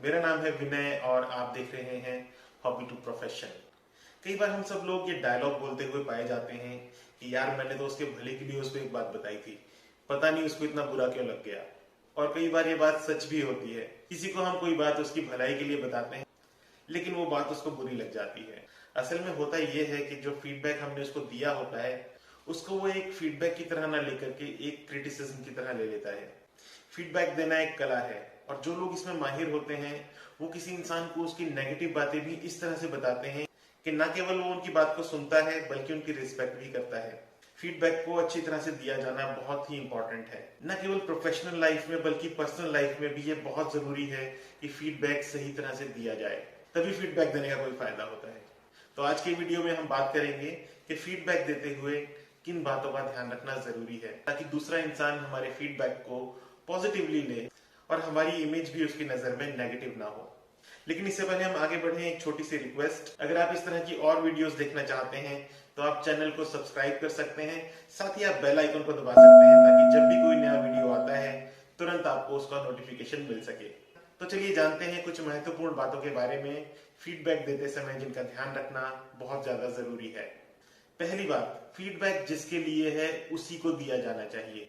मेरा नाम है विनय और आप देख रहे हैं हॉबी टू प्रोफेशन। कई बार हम सब लोग ये डायलॉग बोलते हुए पाए जाते हैं कि यार मैंने तो उसके भले के लिए उसको एक बात बताई थी, पता नहीं उसको इतना बुरा क्यों लग गया। और कई बार ये बात सच भी होती है, किसी को हम कोई बात उसकी भलाई के लिए बताते हैं लेकिन वो बात उसको बुरी लग जाती है। असल में होता ये है कि जो फीडबैक हमने उसको दिया होता है उसको वो एक फीडबैक की तरह ना लेकर के एक क्रिटिसिज्म की तरह ले लेता है। फीडबैक देना एक कला है और जो लोग इसमें माहिर होते हैं वो किसी इंसान को उसकी नेगेटिव बातें भी इस तरह से बताते हैं कि न केवल वो उनकी बात को सुनता है बल्कि उनकी रिस्पेक्ट भी करता है। फीडबैक को अच्छी तरह से दिया जाना बहुत ही इंपॉर्टेंट है, न केवल प्रोफेशनल लाइफ में बल्कि पर्सनल लाइफ में भी ये बहुत जरूरी है कि फीडबैक सही तरह से दिया जाए, तभी फीडबैक देने का कोई फायदा होता है। तो आज के वीडियो में हम बात करेंगे कि फीडबैक देते हुए किन बातों का ध्यान रखना जरूरी है ताकि दूसरा इंसान हमारे फीडबैक को पॉजिटिवली ले और हमारी इमेज भी उसकी नजर में नेगेटिव ना हो। लेकिन इससे पहले हम आगे बढ़े, एक छोटी सी रिक्वेस्ट, अगर आप इस तरह की और वीडियोस देखना चाहते हैं तो आप चैनल को सब्सक्राइब कर सकते हैं, साथ ही आप बेल आइकन को दबा सकते हैं ताकि जब भी कोई नया वीडियो आता है तुरंत आपको उसका नोटिफिकेशन मिल सके। तो चलिए जानते हैं कुछ महत्वपूर्ण बातों के बारे में फीडबैक देते समय जिनका ध्यान रखना बहुत ज्यादा जरूरी है। पहली बात, फीडबैक जिसके लिए है उसी को दिया जाना चाहिए।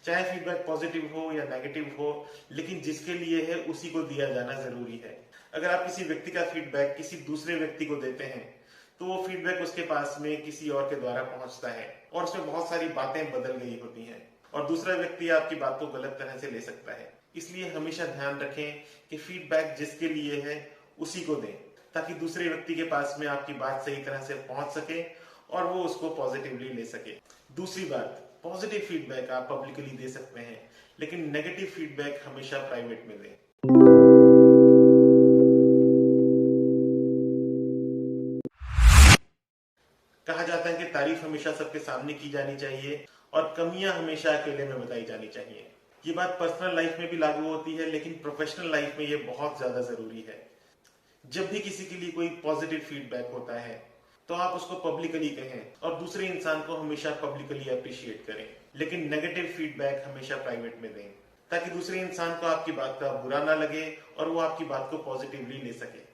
चाहे फीडबैक पॉजिटिव हो या नेगेटिव हो, लेकिन जिसके लिए है उसी को दिया जाना जरूरी है। अगर आप किसी व्यक्ति का फीडबैक किसी दूसरे व्यक्ति को देते हैं तो वो फीडबैक उसके पास में किसी और के द्वारा पहुंचता है और उसमें बहुत सारी बातें बदल गई होती हैं और दूसरा व्यक्ति आपकी बात को गलत तरह से ले सकता है। इसलिए हमेशा ध्यान रखें कि फीडबैक जिसके लिए है उसी को दें ताकि दूसरे व्यक्ति के पास में आपकी बात सही तरह से पहुंच सके और वो उसको पॉजिटिवली ले सके। दूसरी बात, पॉजिटिव फीडबैक आप पब्लिकली दे सकते हैं लेकिन नेगेटिव फीडबैक हमेशा प्राइवेट में दें। कहा जाता है कि तारीफ हमेशा सबके सामने की जानी चाहिए और कमियां हमेशा अकेले में बताई जानी चाहिए। ये बात पर्सनल लाइफ में भी लागू होती है लेकिन प्रोफेशनल लाइफ में ये बहुत ज्यादा जरूरी है। जब भी किसी के लिए कोई पॉजिटिव फीडबैक होता है तो आप उसको पब्लिकली कहें और दूसरे इंसान को हमेशा पब्लिकली अप्रिशिएट करें, लेकिन नेगेटिव फीडबैक हमेशा प्राइवेट में दें ताकि दूसरे इंसान को आपकी बात का बुरा ना लगे और वो आपकी बात को पॉजिटिवली ले सके।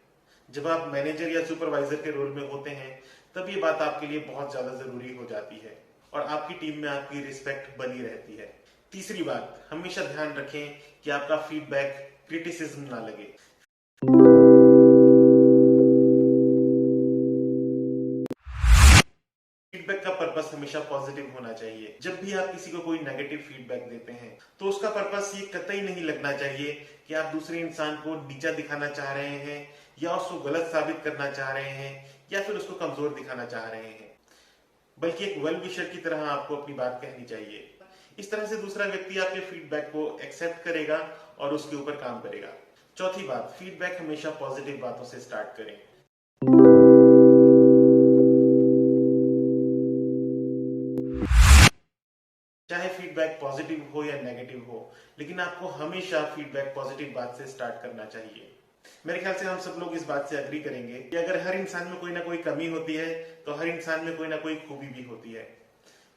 जब आप मैनेजर या सुपरवाइजर के रोल में होते हैं तब ये बात आपके लिए बहुत ज्यादा जरूरी हो जाती है और आपकी टीम में आपकी रिस्पेक्ट बनी रहती है। तीसरी बात, हमेशा ध्यान रखें कि आपका फीडबैक क्रिटिसिज्म ना लगे। फीडबैक का पर्पस हमेशा पॉजिटिव होना चाहिए। जब भी आप किसी को कोई नेगेटिव फीडबैक देते हैं तो उसका पर्पस ये कतई नहीं लगना चाहिए कि आप दूसरे इंसान को नीचा दिखाना चाह रहे हैं या उसको गलत साबित करना चाह रहे हैं या फिर उसको कमजोर दिखाना चाह रहे हैं, बल्कि एक वेल विशर की तरह आपको अपनी बात कहनी चाहिए। इस तरह से दूसरा व्यक्ति आपके फीडबैक को एक्सेप्ट करेगा और उसके ऊपर काम करेगा। चौथी बात, फीडबैक हमेशा पॉजिटिव बातों से स्टार्ट करें। चाहे फीडबैक पॉजिटिव हो या नेगेटिव हो, लेकिन आपको हमेशा फीडबैक पॉजिटिव बात से स्टार्ट करना चाहिए। मेरे ख्याल से हम सब लोग इस बात से अग्री करेंगे कि अगर हर इंसान में कोई ना कोई कमी होती है तो हर इंसान में कोई ना कोई खूबी भी होती है।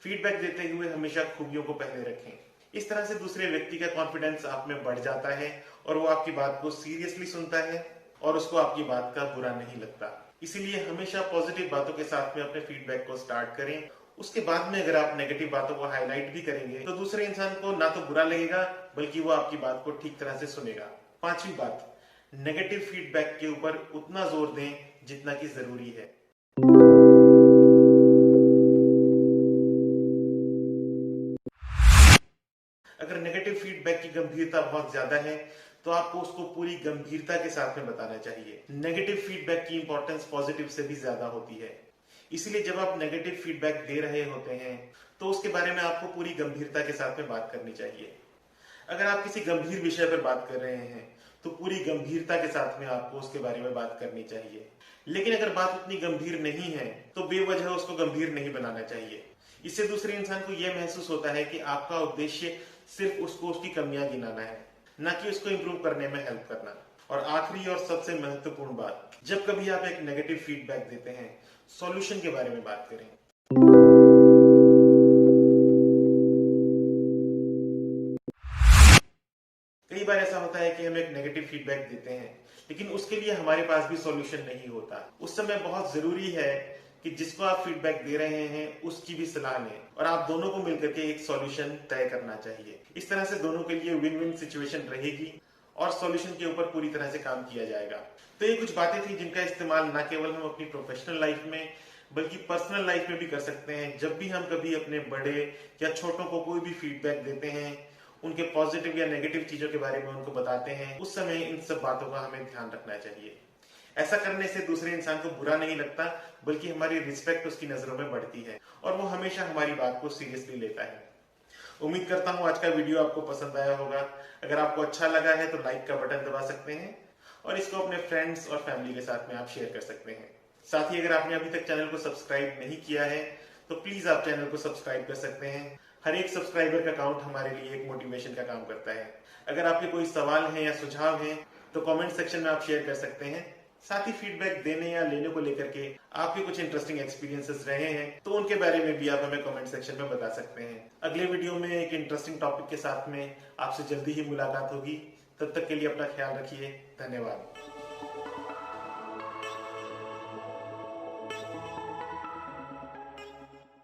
फीडबैक देते हुए हमेशा खूबियों को पहले रखें। इस तरह से दूसरे व्यक्ति का कॉन्फिडेंस आप में बढ़ जाता है और वो आपकी बात को सीरियसली सुनता है और उसको आपकी बात का बुरा नहीं लगता। इसीलिए हमेशा पॉजिटिव बातों के साथ में अपने फीडबैक को स्टार्ट करें। उसके बाद में अगर आप नेगेटिव बातों को हाईलाइट भी करेंगे तो दूसरे इंसान को ना तो बुरा लगेगा बल्कि वो आपकी बात को ठीक तरह से सुनेगा। पांचवी बात, नेगेटिव फीडबैक के ऊपर उतना जोर दें जितना कि जरूरी है। अगर नेगेटिव फीडबैक की गंभीरता बहुत ज्यादा है तो आपको उसको पूरी गंभीरता के साथ में बताना चाहिए। नेगेटिव फीडबैक की इंपॉर्टेंस पॉजिटिव से भी ज्यादा होती है, इसलिए जब आप नेगेटिव फीडबैक दे रहे होते हैं तो उसके बारे में आपको पूरी गंभीरता के साथ में बात करनी चाहिए। अगर आप किसी गंभीर विषय पर बात कर रहे हैं तो पूरी गंभीरता के साथ में आपको उसके बारे में बात करनी चाहिए। लेकिन अगर बात उतनी गंभीर नहीं है तो बेवजह उसको गंभीर नहीं बनाना चाहिए। इससे दूसरे इंसान को यह महसूस होता है कि आपका उद्देश्य सिर्फ उसको उसकी कमियां गिनाना है, न कि उसको इंप्रूव करने में हेल्प करना। और आखिरी और सबसे महत्वपूर्ण बात, जब कभी आप एक नेगेटिव फीडबैक देते हैं, सॉल्यूशन के बारे में बात करें। बार ऐसा होता है कि हम एक नेगेटिव फीडबैक देते हैं, लेकिन उसके लिए हमारे पास भी सॉल्यूशन नहीं होता। उस समय बहुत जरूरी है कि जिसको आप फीडबैक दे रहे हैं उसकी भी सलाह लें और आप दोनों को मिलकर के एक सॉल्यूशन तय करना चाहिए। इस तरह से दोनों के लिए विन विन सिचुएशन रहेगी और सॉल्यूशन के ऊपर पूरी तरह से काम किया जाएगा। तो ये कुछ बातें थी जिनका इस्तेमाल न केवल हम अपनी प्रोफेशनल लाइफ में बल्कि पर्सनल लाइफ में भी कर सकते हैं। जब भी हम कभी अपने बड़े या छोटों को कोई भी फीडबैक देते हैं, उनके पॉजिटिव या नेगेटिव चीजों के बारे में उनको बताते हैं, उस समय इन सब बातों का हमें ध्यान रखना चाहिए। ऐसा करने से दूसरे इंसान को बुरा नहीं लगता, बल्कि हमारी रिस्पेक्ट उसकी नजरों में बढ़ती है और वो हमेशा हमारी बात को सीरियसली लेता है। उम्मीद करता हूँ आज का वीडियो आपको पसंद आया होगा। अगर आपको अच्छा लगा है तो लाइक का बटन दबा सकते हैं और इसको अपने फ्रेंड्स और फैमिली के साथ में आप शेयर कर सकते हैं। साथ ही अगर आपने अभी तक चैनल को सब्सक्राइब नहीं किया है तो प्लीज आप चैनल को सब्सक्राइब कर सकते हैं। हर एक सब्सक्राइबर का काउंट हमारे लिए एक मोटिवेशन का काम करता है। अगर आपके कोई सवाल है या सुझाव है तो कमेंट सेक्शन में आप शेयर कर सकते हैं। साथ ही फीडबैक देने या लेने को लेकर के आपके कुछ इंटरेस्टिंग एक्सपीरियंसेस रहे हैं तो उनके बारे में भी आप हमें कमेंट सेक्शन में बता सकते हैं। अगले वीडियो में एक इंटरेस्टिंग टॉपिक के साथ में आपसे जल्दी ही मुलाकात होगी। तब तक के लिए अपना ख्याल रखिए। धन्यवाद।